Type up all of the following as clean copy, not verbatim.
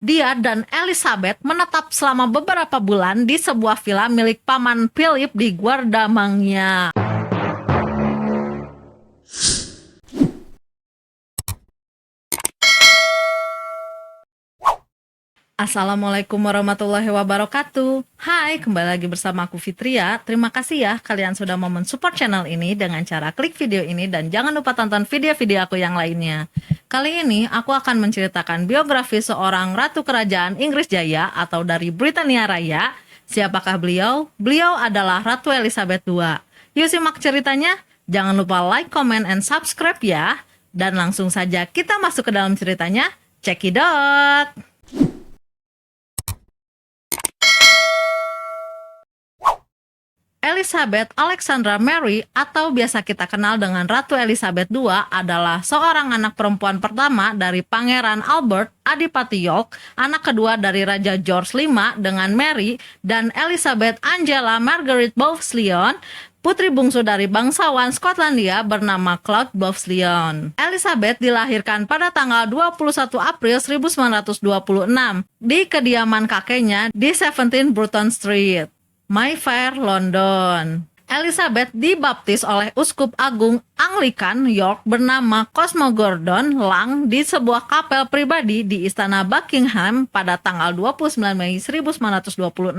Dia dan Elizabeth menetap selama beberapa bulan di sebuah villa milik Paman Philip di Guardamangia. Assalamualaikum warahmatullahi wabarakatuh. Hai, kembali lagi bersama aku Fitria. Terima kasih ya kalian sudah mau mensupport channel ini dengan cara klik video ini dan jangan lupa tonton video-video aku yang lainnya. Kali ini aku akan menceritakan biografi seorang ratu kerajaan Inggris Jaya atau dari Britania Raya. Siapakah beliau? Beliau adalah Ratu Elizabeth II. Yuk simak ceritanya. Jangan lupa like, comment, and subscribe ya. Dan langsung saja kita masuk ke dalam ceritanya. Check it out! Elizabeth Alexandra Mary atau biasa kita kenal dengan Ratu Elizabeth II adalah seorang anak perempuan pertama dari Pangeran Albert Adipati York, anak kedua dari Raja George V dengan Mary, dan Elizabeth Angela Margaret Bowes-Lyon, putri bungsu dari bangsawan Skotlandia bernama Claude Bowes-Lyon. Elizabeth dilahirkan pada tanggal 21 April 1926 di kediaman kakeknya di 17 Bruton Street, Mayfair, London. Elizabeth dibaptis oleh Uskup Agung Anglikan York bernama Cosmo Gordon Lang di sebuah kapel pribadi di Istana Buckingham pada tanggal 29 Mei 1926.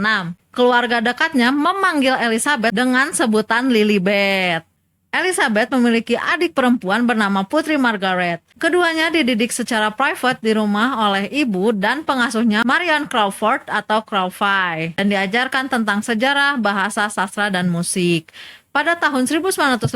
Keluarga dekatnya memanggil Elizabeth dengan sebutan Lilibet. Elizabeth memiliki adik perempuan bernama Putri Margaret. Keduanya dididik secara private di rumah oleh ibu dan pengasuhnya Marion Crawford atau Crawford dan diajarkan tentang sejarah, bahasa, sastra, dan musik. Pada tahun 1950,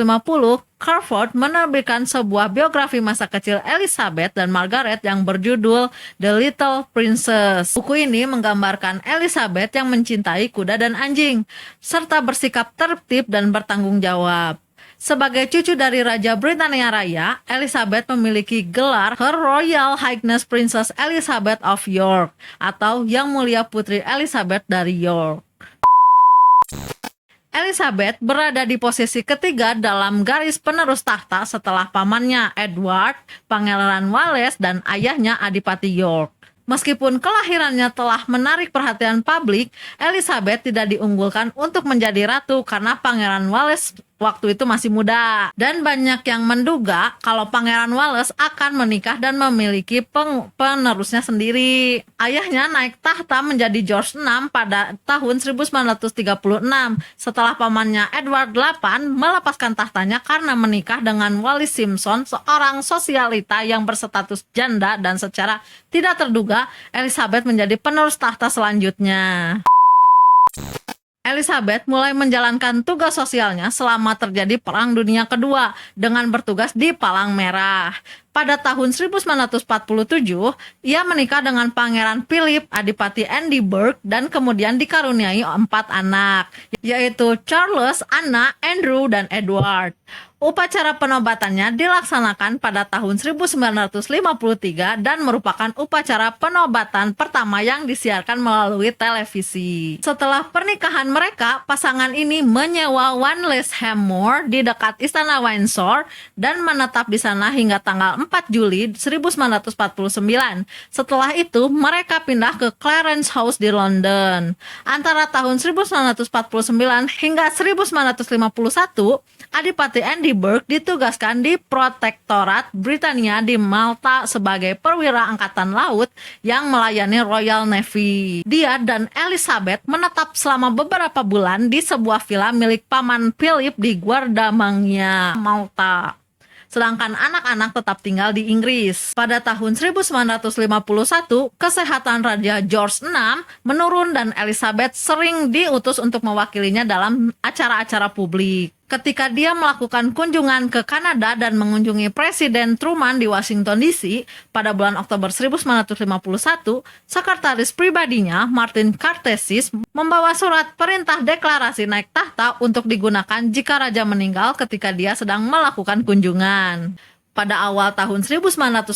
Crawford menerbitkan sebuah biografi masa kecil Elizabeth dan Margaret yang berjudul The Little Princess. Buku ini menggambarkan Elizabeth yang mencintai kuda dan anjing, serta bersikap tertib dan bertanggung jawab. Sebagai cucu dari Raja Britania Raya, Elizabeth memiliki gelar Her Royal Highness Princess Elizabeth of York atau Yang Mulia Putri Elizabeth dari York. Elizabeth berada di posisi ketiga dalam garis penerus tahta setelah pamannya Edward, Pangeran Wales, dan ayahnya Adipati York. Meskipun kelahirannya telah menarik perhatian publik, Elizabeth tidak diunggulkan untuk menjadi ratu karena Pangeran Wales waktu itu masih muda. Dan banyak yang menduga kalau Pangeran Wales akan menikah dan memiliki penerusnya sendiri. Ayahnya naik tahta menjadi George VI pada tahun 1936 setelah pamannya Edward VIII melepaskan tahtanya karena menikah dengan Wallis Simpson, seorang sosialita yang berstatus janda, dan secara tidak terduga Elizabeth menjadi penerus tahta selanjutnya. Elizabeth mulai menjalankan tugas sosialnya selama terjadi Perang Dunia Kedua dengan bertugas di Palang Merah. Pada tahun 1947, ia menikah dengan Pangeran Philip Adipati Edinburgh dan kemudian dikaruniai 4 anak, yaitu Charles, Anna, Andrew, dan Edward. Upacara penobatannya dilaksanakan pada tahun 1953 dan merupakan upacara penobatan pertama yang disiarkan melalui televisi. Setelah pernikahan mereka, pasangan ini menyewa One Lesham Moor di dekat Istana Windsor dan menetap di sana hingga tanggal 4 Juli 1949. Setelah itu, mereka pindah ke Clarence House di London. Antara tahun 1949 hingga 1951, Adipati Edinburgh ditugaskan di Protektorat Britania di Malta sebagai perwira angkatan laut yang melayani Royal Navy. Dia dan Elizabeth menetap selama beberapa bulan di sebuah villa milik Paman Philip di Guardamangia, Malta. Sedangkan anak-anak tetap tinggal di Inggris. Pada tahun 1951, kesehatan Raja George VI menurun dan Elizabeth sering diutus untuk mewakilinya dalam acara-acara publik. Ketika dia melakukan kunjungan ke Kanada dan mengunjungi Presiden Truman di Washington DC pada bulan Oktober 1951, sekretaris pribadinya Martin Curtis membawa surat perintah deklarasi naik tahta untuk digunakan jika raja meninggal ketika dia sedang melakukan kunjungan. Pada awal tahun 1952,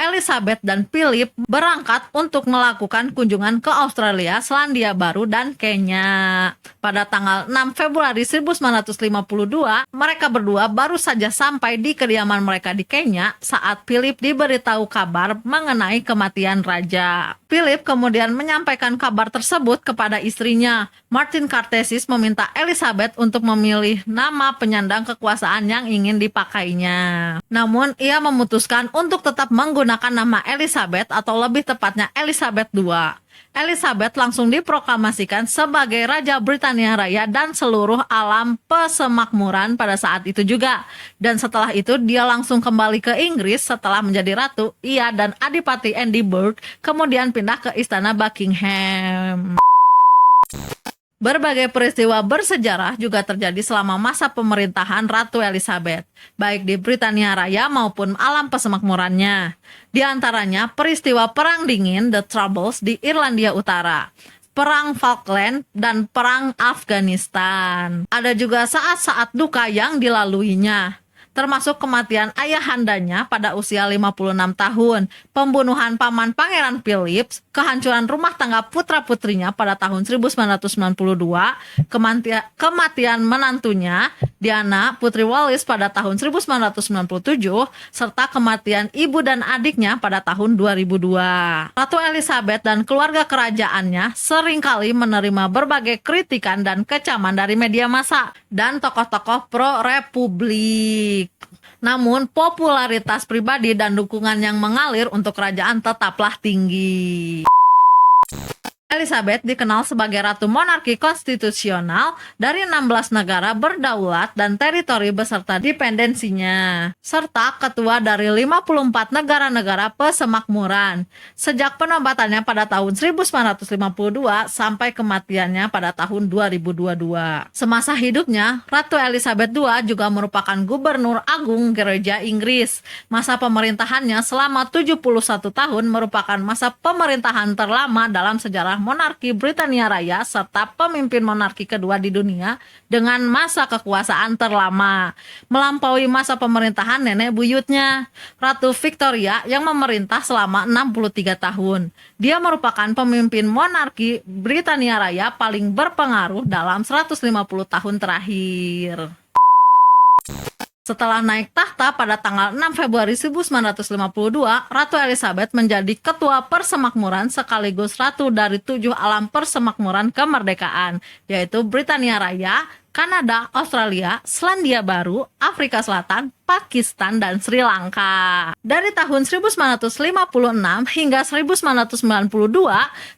Elizabeth dan Philip berangkat untuk melakukan kunjungan ke Australia, Selandia Baru, dan Kenya. Pada tanggal 6 Februari 1952, mereka berdua baru saja sampai di kediaman mereka di Kenya saat Philip diberitahu kabar mengenai kematian raja. Philip kemudian menyampaikan kabar tersebut kepada istrinya. Martin Kartezis meminta Elizabeth untuk memilih nama penyandang kekuasaan yang ingin dipakainya. Namun, ia memutuskan untuk tetap menggunakan nama Elizabeth atau lebih tepatnya Elizabeth II. Elizabeth langsung diproklamasikan sebagai Raja Britania Raya dan seluruh alam pesemakmuran pada saat itu juga. Dan setelah itu dia langsung kembali ke Inggris setelah menjadi ratu. Ia dan Adipati Edinburgh kemudian pindah ke Istana Buckingham. Berbagai peristiwa bersejarah juga terjadi selama masa pemerintahan Ratu Elizabeth, baik di Britania Raya maupun alam pesemakmurannya. Di antaranya peristiwa Perang Dingin, The Troubles di Irlandia Utara, Perang Falkland, dan Perang Afghanistan. Ada juga saat-saat duka yang dilaluinya, termasuk kematian ayahandanya pada usia 56 tahun, pembunuhan paman Pangeran Philip, kehancuran rumah tangga putra-putrinya pada tahun 1992, kematian menantunya, Diana, Putri Wallis pada tahun 1997, serta kematian ibu dan adiknya pada tahun 2002. Ratu Elizabeth dan keluarga kerajaannya seringkali menerima berbagai kritikan dan kecaman dari media massa dan tokoh-tokoh pro-republik. Namun, popularitas pribadi dan dukungan yang mengalir untuk kerajaan tetaplah tinggi. Elizabeth dikenal sebagai Ratu Monarki Konstitusional dari 16 negara berdaulat dan teritori beserta dependensinya, serta ketua dari 54 negara-negara pesemakmuran, sejak penobatannya pada tahun 1952 sampai kematiannya pada tahun 2022. Semasa hidupnya, Ratu Elizabeth II juga merupakan Gubernur Agung Gereja Inggris. Masa pemerintahannya selama 71 tahun merupakan masa pemerintahan terlama dalam sejarah monarki Britania Raya serta pemimpin monarki kedua di dunia dengan masa kekuasaan terlama, melampaui masa pemerintahan nenek buyutnya, Ratu Victoria yang memerintah selama 63 tahun. Dia merupakan pemimpin monarki Britania Raya paling berpengaruh dalam 150 tahun terakhir. Setelah naik tahta pada tanggal 6 Februari 1952, Ratu Elizabeth menjadi ketua persemakmuran sekaligus ratu dari 7 alam persemakmuran kemerdekaan, yaitu Britania Raya, Kanada, Australia, Selandia Baru, Afrika Selatan, Pakistan, dan Sri Lanka. Dari tahun 1956 hingga 1992,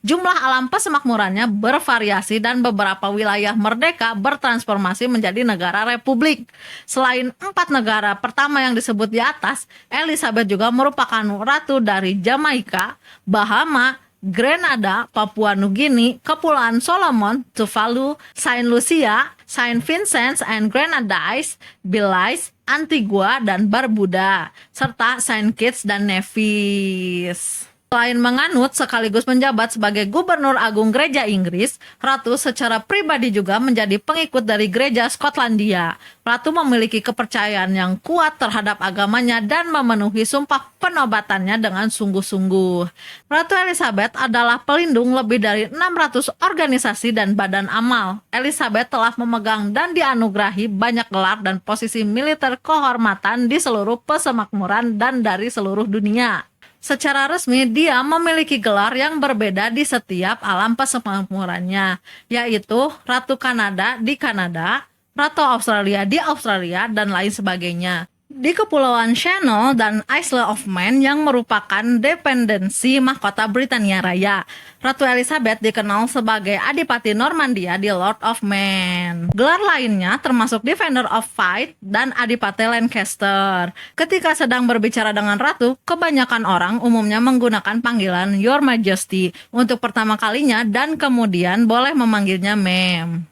jumlah alam pesemakmurannya bervariasi dan beberapa wilayah merdeka bertransformasi menjadi negara republik. Selain 4 negara pertama yang disebut di atas, Elizabeth juga merupakan ratu dari Jamaika, Bahama, Grenada, Papua Nugini, Kepulauan Solomon, Tuvalu, Saint Lucia, Saint Vincent and Grenadines, Belize, Antigua, dan Barbuda, serta Saint Kitts dan Nevis. Selain menganut sekaligus menjabat sebagai Gubernur Agung Gereja Inggris, Ratu secara pribadi juga menjadi pengikut dari Gereja Skotlandia. Ratu memiliki kepercayaan yang kuat terhadap agamanya dan memenuhi sumpah penobatannya dengan sungguh-sungguh. Ratu Elizabeth adalah pelindung lebih dari 600 organisasi dan badan amal. Elizabeth telah memegang dan dianugerahi banyak gelar dan posisi militer kehormatan di seluruh pesemakmuran dan dari seluruh dunia. Secara resmi, dia memiliki gelar yang berbeda di setiap alam pesemakmurannya, yaitu Ratu Kanada di Kanada, Ratu Australia di Australia, dan lain sebagainya. Di Kepulauan Channel dan Isle of Man yang merupakan dependensi mahkota Britania Raya, Ratu Elizabeth dikenal sebagai Adipati Normandia di Lord of Man. Gelar lainnya termasuk Defender of Fight dan Adipati Lancaster. Ketika sedang berbicara dengan Ratu, kebanyakan orang umumnya menggunakan panggilan Your Majesty untuk pertama kalinya dan kemudian boleh memanggilnya Ma'am.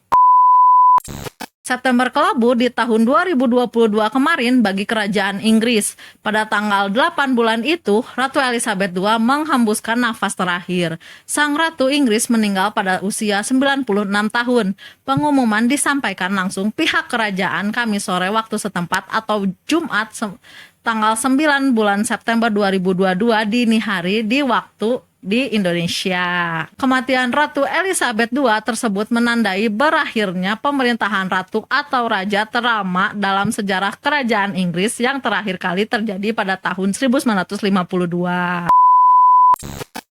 September kelabu di tahun 2022 kemarin bagi kerajaan Inggris. Pada tanggal 8 bulan itu, Ratu Elizabeth II menghembuskan nafas terakhir. Sang Ratu Inggris meninggal pada usia 96 tahun. Pengumuman disampaikan langsung pihak kerajaan Kamis sore waktu setempat atau Jumat tanggal 9 bulan September 2022 dini hari di waktu di Indonesia. Kematian Ratu Elizabeth II tersebut menandai berakhirnya pemerintahan ratu atau raja terlama dalam sejarah kerajaan Inggris yang terakhir kali terjadi pada tahun 1952.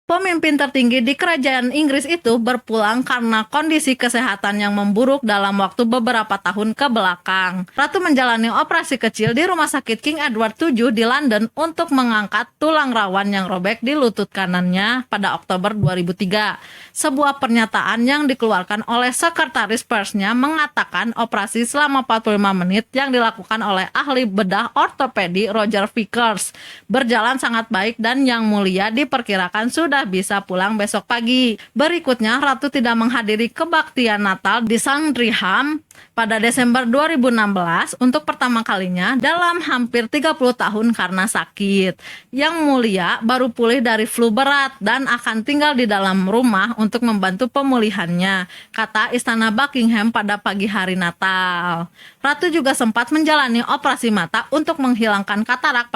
Pemimpin tertinggi di kerajaan Inggris itu berpulang karena kondisi kesehatan yang memburuk dalam waktu beberapa tahun ke belakang. Ratu menjalani operasi kecil di Rumah Sakit King Edward VII di London untuk mengangkat tulang rawan yang robek di lutut kanannya pada Oktober 2003. Sebuah pernyataan yang dikeluarkan oleh sekretaris persnya mengatakan operasi selama 45 menit yang dilakukan oleh ahli bedah ortopedi Roger Vickers berjalan sangat baik dan Yang Mulia diperkirakan sudah bisa pulang besok pagi. Berikutnya, Ratu tidak menghadiri kebaktian Natal di Sandringham pada Desember 2016 untuk pertama kalinya dalam hampir 30 tahun karena sakit. Yang Mulia baru pulih dari flu berat dan akan tinggal di dalam rumah untuk membantu pemulihannya, kata Istana Buckingham pada pagi hari Natal. Ratu juga sempat menjalani operasi mata untuk menghilangkan katarak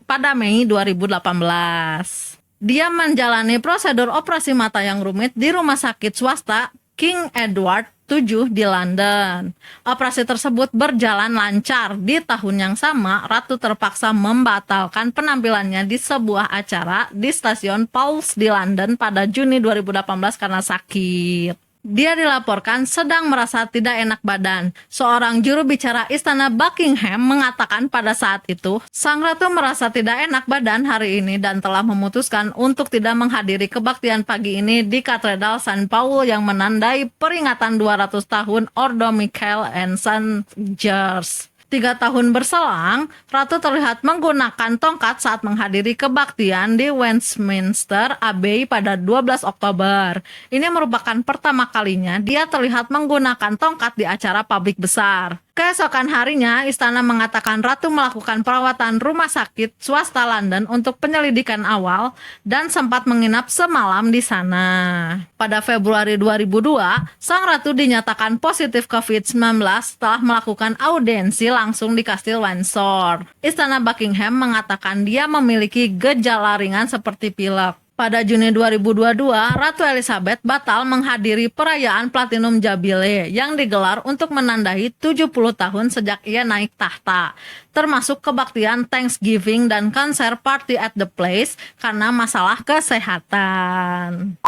pada Mei 2018. Dia menjalani prosedur operasi mata yang rumit di rumah sakit swasta King Edward VII di London. Operasi tersebut berjalan lancar. Di tahun yang sama, Ratu terpaksa membatalkan penampilannya di sebuah acara di stasiun Pulse di London pada Juni 2018 karena sakit. Dia dilaporkan sedang merasa tidak enak badan. Seorang juru bicara Istana Buckingham mengatakan pada saat itu, Sang Ratu merasa tidak enak badan hari ini dan telah memutuskan untuk tidak menghadiri kebaktian pagi ini di Katedral St. Paul yang menandai peringatan 200 tahun Ordo Michael and St. George. 3 tahun berselang, Ratu terlihat menggunakan tongkat saat menghadiri kebaktian di Westminster Abbey pada 12 Oktober. Ini merupakan pertama kalinya dia terlihat menggunakan tongkat di acara publik besar. Keesokan harinya, istana mengatakan Ratu melakukan perawatan rumah sakit swasta London untuk penyelidikan awal dan sempat menginap semalam di sana. Pada Februari 2002, Sang Ratu dinyatakan positif COVID-19 setelah melakukan audiensi langsung di Kastil Windsor. Istana Buckingham mengatakan dia memiliki gejala ringan seperti pilek. Pada Juni 2022, Ratu Elizabeth batal menghadiri perayaan Platinum Jubilee yang digelar untuk menandai 70 tahun sejak ia naik tahta, termasuk kebaktian Thanksgiving dan konser Party at the Place karena masalah kesehatan.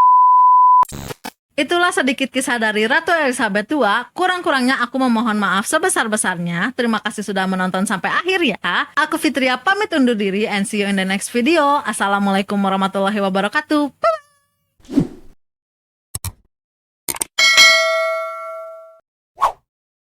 Itulah sedikit kisah dari Ratu Elizabeth II. Kurang-kurangnya aku memohon maaf sebesar-besarnya. Terima kasih sudah menonton sampai akhir ya. Aku Fitria pamit undur diri and see you in the next video. Assalamualaikum warahmatullahi wabarakatuh.